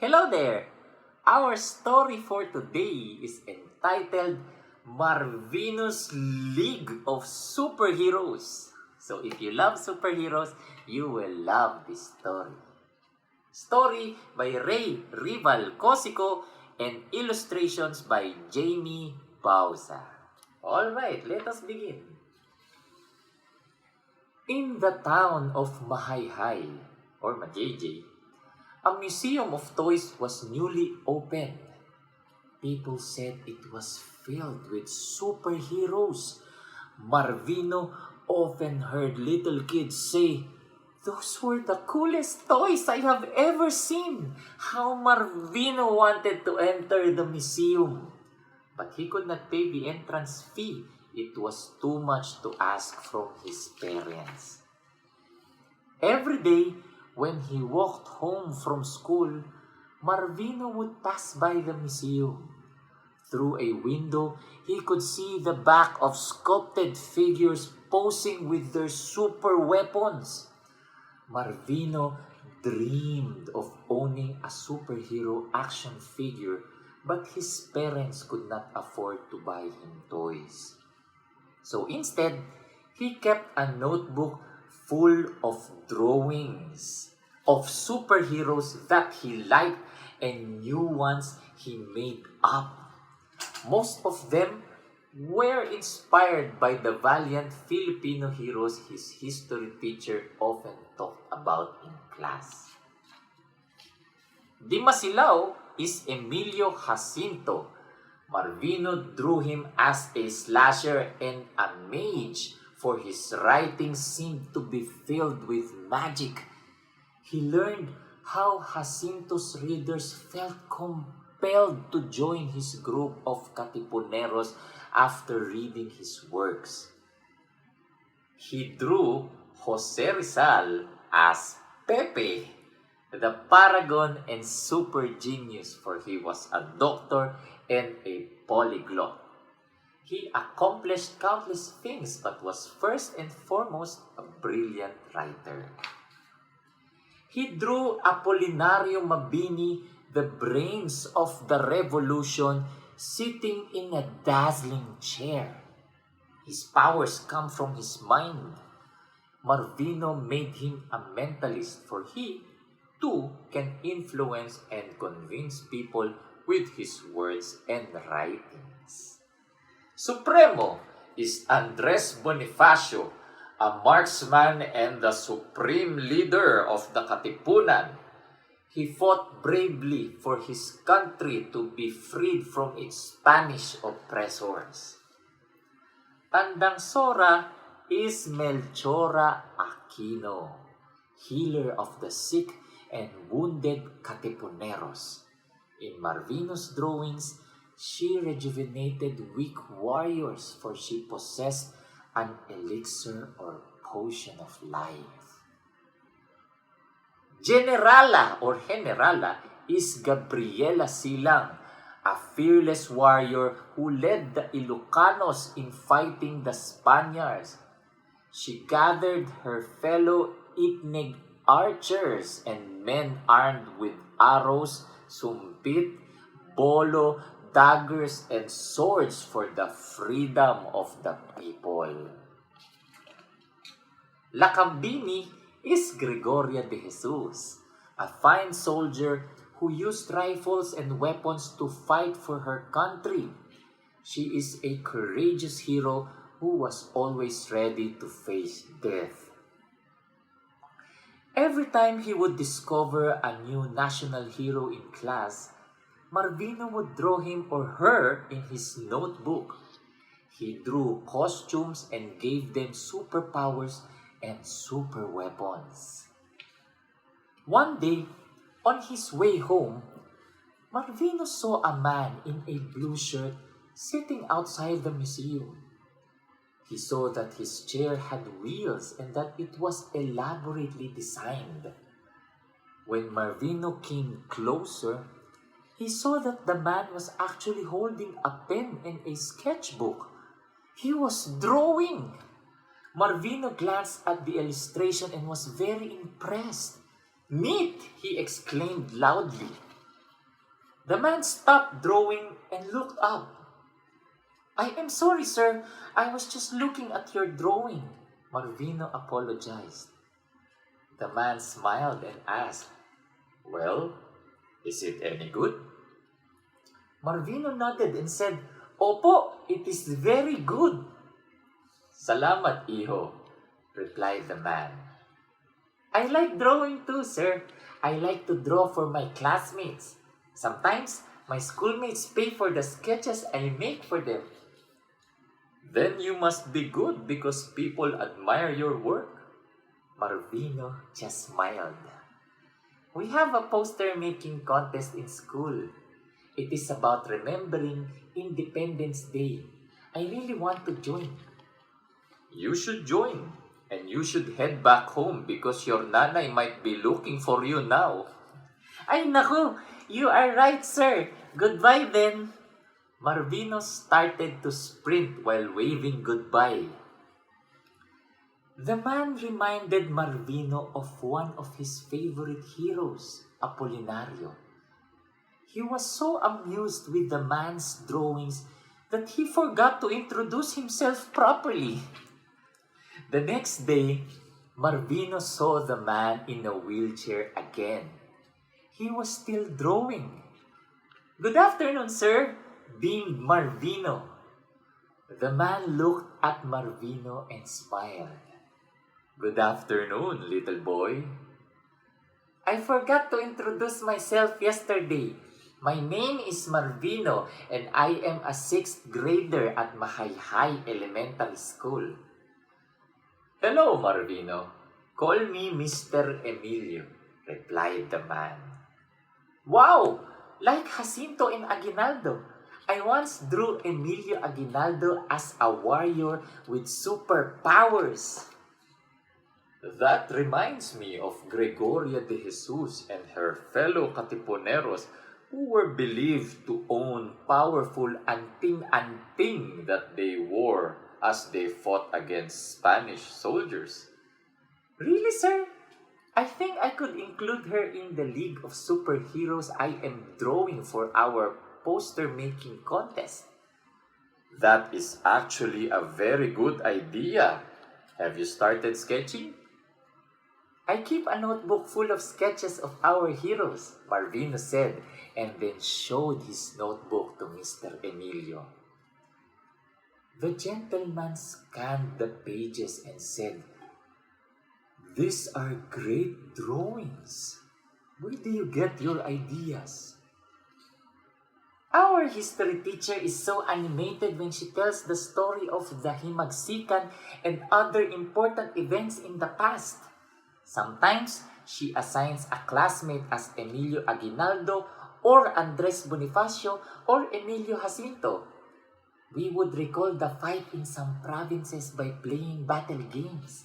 Hello there! Our story for today is entitled Marvino's League of Superheroes. So if you love superheroes, you will love this story. Story by Rae Rival-Cosico and illustrations by Jamie Bauza. Alright, let us begin. In the town of Mahayhay, or Majayjay, a museum of toys was newly opened. People said it was filled with superheroes. Marvino often heard little kids say, "Those were the coolest toys I have ever seen." How Marvino wanted to enter the museum. But he could not pay the entrance fee. It was too much to ask from his parents. Every day, when he walked home from school, Marvino would pass by the museum. Through a window, he could see the back of sculpted figures posing with their super weapons. Marvino dreamed of owning a superhero action figure, but his parents could not afford to buy him toys. So instead, he kept a notebook full of drawings of superheroes that he liked and new ones he made up. Most of them were inspired by the valiant Filipino heroes his history teacher often talked about in class. Di Masilaw is Emilio Jacinto. Marvino drew him as a slasher and a mage, for his writing seemed to be filled with magic. He learned how Jacinto's readers felt compelled to join his group of Katipuneros after reading his works. He drew Jose Rizal as Pepe, the paragon and super genius, for he was a doctor and a polyglot. He accomplished countless things but was first and foremost a brilliant writer. He drew Apolinario Mabini, the brains of the revolution, sitting in a dazzling chair. His powers come from his mind. Marvino made him a mentalist, for he, too, can influence and convince people with his words and writings. Supremo is Andres Bonifacio, a marksman and the supreme leader of the Katipunan. He fought bravely for his country to be freed from its Spanish oppressors. Tandang Sora is Melchora Aquino, healer of the sick and wounded Katipuneros. In Marvino's drawings, she rejuvenated weak warriors, for she possessed an elixir or potion of life. Generala is Gabriela Silang, a fearless warrior who led the Ilocanos in fighting the Spaniards. She gathered her fellow Itneg archers and men armed with arrows, sumpit, bolo, daggers, and swords for the freedom of the people. Lacambini is Gregoria de Jesus, a fine soldier who used rifles and weapons to fight for her country. She is a courageous hero who was always ready to face death. Every time he would discover a new national hero in class, Marvino would draw him or her in his notebook. He drew costumes and gave them superpowers and super weapons. One day, on his way home, Marvino saw a man in a blue shirt sitting outside the museum. He saw that his chair had wheels and that it was elaborately designed. When Marvino came closer, he saw that the man was actually holding a pen and a sketchbook. He was drawing. Marvino glanced at the illustration and was very impressed. "Neat!" he exclaimed loudly. The man stopped drawing and looked up. "I am sorry, sir. I was just looking at your drawing," Marvino apologized. The man smiled and asked, "Well, is it any good?" Marvino nodded and said, "Opo, it is very good." "Salamat, iho," replied the man. "I like drawing too, sir. I like to draw for my classmates. Sometimes, my schoolmates pay for the sketches I make for them." "Then you must be good because people admire your work." Marvino just smiled. "We have a poster making contest in school. It is about remembering Independence Day. I really want to join." "You should join, and you should head back home because your nanay might be looking for you now." "Ay naku, you are right, sir. Goodbye then." Marvino started to sprint while waving goodbye. The man reminded Marvino of one of his favorite heroes, Apolinario. He was so amused with the man's drawings that he forgot to introduce himself properly. The next day, Marvino saw the man in a wheelchair again. He was still drawing. "Good afternoon, sir," beamed Marvino. The man looked at Marvino and smiled. "Good afternoon, little boy." "I forgot to introduce myself yesterday. My name is Marvino and I am a 6th grader at Mahayhay Elementary School." "Hello, Marvino. Call me Mr. Emilio," replied the man. "Wow! Like Jacinto and Aguinaldo. I once drew Emilio Aguinaldo as a warrior with superpowers." "That reminds me of Gregoria de Jesus and her fellow Katipuneros who were believed to own powerful anting-anting that they wore as they fought against Spanish soldiers." "Really, sir? I think I could include her in the League of Superheroes I am drawing for our poster-making contest." "That is actually a very good idea. Have you started sketching?" "I keep a notebook full of sketches of our heroes," Marvino said, and then showed his notebook to Mr. Emilio. The gentleman scanned the pages and said, "These are great drawings. Where do you get your ideas?" "Our history teacher is so animated when she tells the story of the Himagsikan and other important events in the past. Sometimes, she assigns a classmate as Emilio Aguinaldo or Andres Bonifacio or Emilio Jacinto. We would recall the fight in some provinces by playing battle games.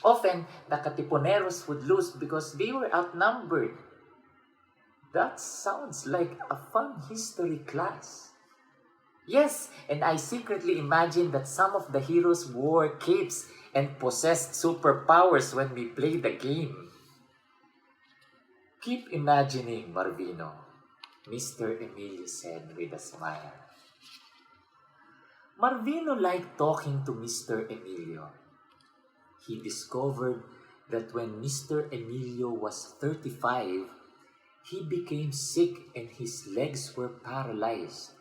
Often, the Katipuneros would lose because they were outnumbered." "That sounds like a fun history class." "Yes, and I secretly imagine that some of the heroes wore capes and possessed superpowers when we played the game." "Keep imagining, Marvino," Mr. Emilio said with a smile. Marvino liked talking to Mr. Emilio. He discovered that when Mr. Emilio was 35, he became sick and his legs were paralyzed.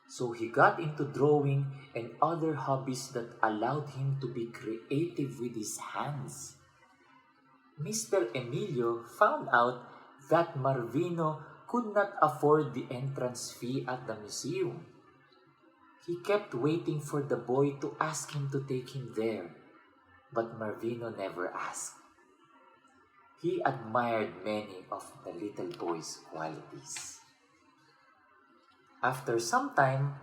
So he got into drawing and other hobbies that allowed him to be creative with his hands. Mr. Emilio found out that Marvino could not afford the entrance fee at the museum. He kept waiting for the boy to ask him to take him there, but Marvino never asked. He admired many of the little boy's qualities. After some time,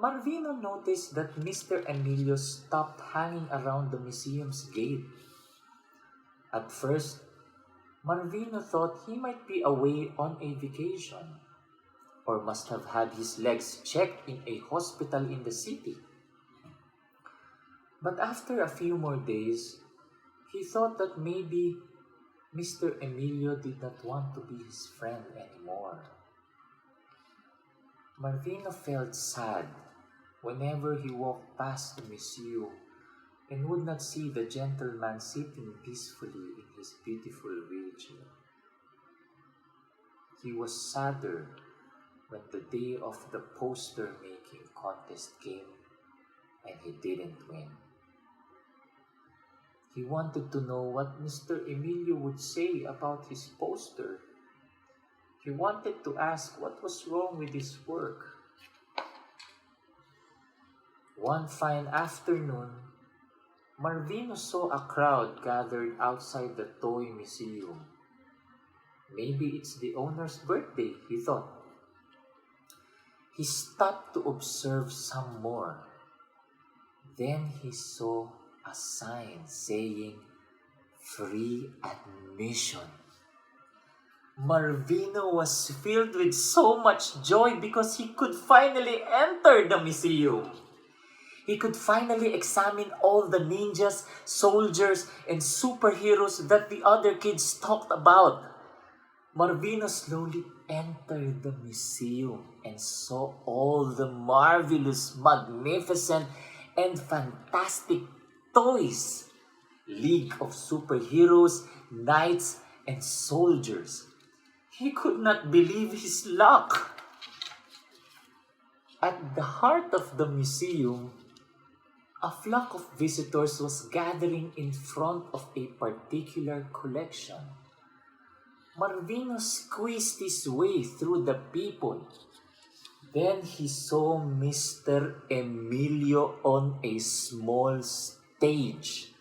Marvino noticed that Mr. Emilio stopped hanging around the museum's gate. At first, Marvino thought he might be away on a vacation or must have had his legs checked in a hospital in the city. But after a few more days, he thought that maybe Mr. Emilio did not want to be his friend anymore. Marvino felt sad whenever he walked past the museum and would not see the gentleman sitting peacefully in his beautiful wheelchair. He was sadder when the day of the poster making contest came and he didn't win. He wanted to know what Mr. Emilio would say about his poster. He wanted to ask what was wrong with his work. One fine afternoon, Marvino saw a crowd gathered outside the toy museum. Maybe it's the owner's birthday, he thought. He stopped to observe some more. Then he saw a sign saying, "Free admission." Marvino was filled with so much joy because he could finally enter the museum. He could finally examine all the ninjas, soldiers, and superheroes that the other kids talked about. Marvino slowly entered the museum and saw all the marvelous, magnificent, and fantastic toys. League of superheroes, knights, and soldiers. He could not believe his luck. At the heart of the museum, a flock of visitors was gathering in front of a particular collection. Marvino squeezed his way through the people. Then he saw Mr. Emilio on a small stage.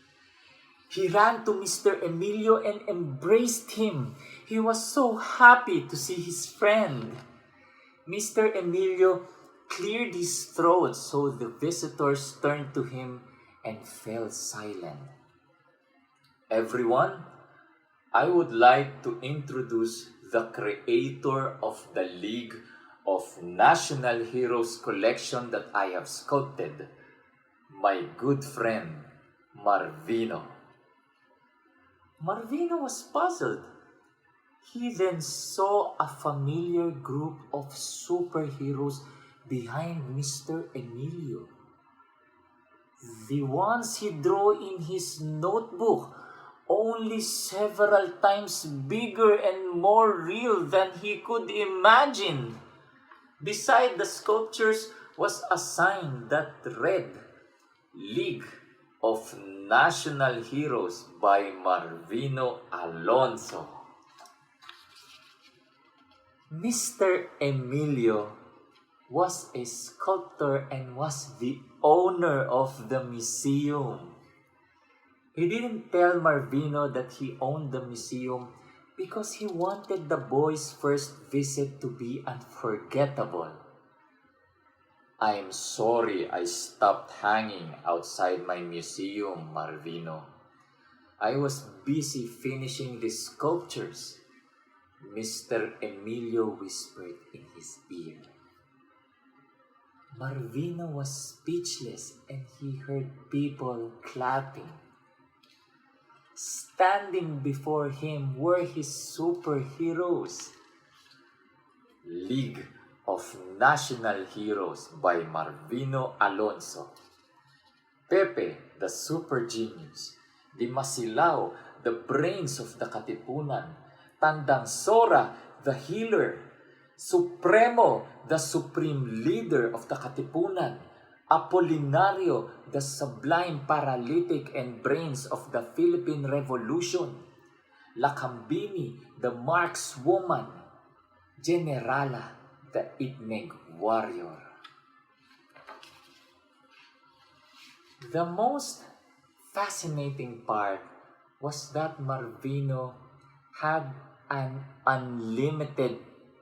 He ran to Mr. Emilio and embraced him. He was so happy to see his friend. Mr. Emilio cleared his throat so the visitors turned to him and fell silent. "Everyone, I would like to introduce the creator of the League of National Heroes collection that I have sculpted, my good friend, Marvino." Marvino was puzzled. He then saw a familiar group of superheroes behind Mr. Emilio. The ones he drew in his notebook, only several times bigger and more real than he could imagine. Beside the sculptures was a sign that read, "League of National Heroes by Marvino Alonso." Mr. Emilio was a sculptor and was the owner of the museum. He didn't tell Marvino that he owned the museum because he wanted the boys' first visit to be unforgettable. "I'm sorry I stopped hanging outside my museum, Marvino. I was busy finishing the sculptures," Mr. Emilio whispered in his ear. Marvino was speechless and he heard people clapping. Standing before him were his superheroes. "League of National Heroes by Marvino Alonso. Pepe, the super genius. Di Masilao, the brains of the Katipunan. Tandang Sora, the healer. Supremo, the supreme leader of the Katipunan. Apolinario, the sublime paralytic and brains of the Philippine Revolution. Lakambini, the markswoman. Generala, the Itneg warrior." The most fascinating part was that Marvino had an unlimited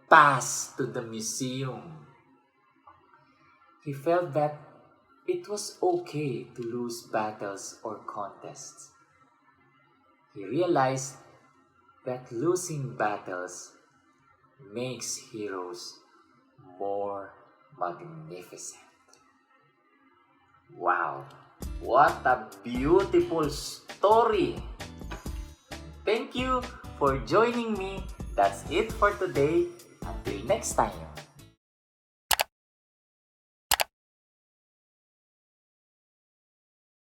pass to the museum. He felt that it was okay to lose battles or contests. He realized that losing battles makes heroes more magnificent. Wow, what a beautiful story! Thank you for joining me. That's it for today. Until next time.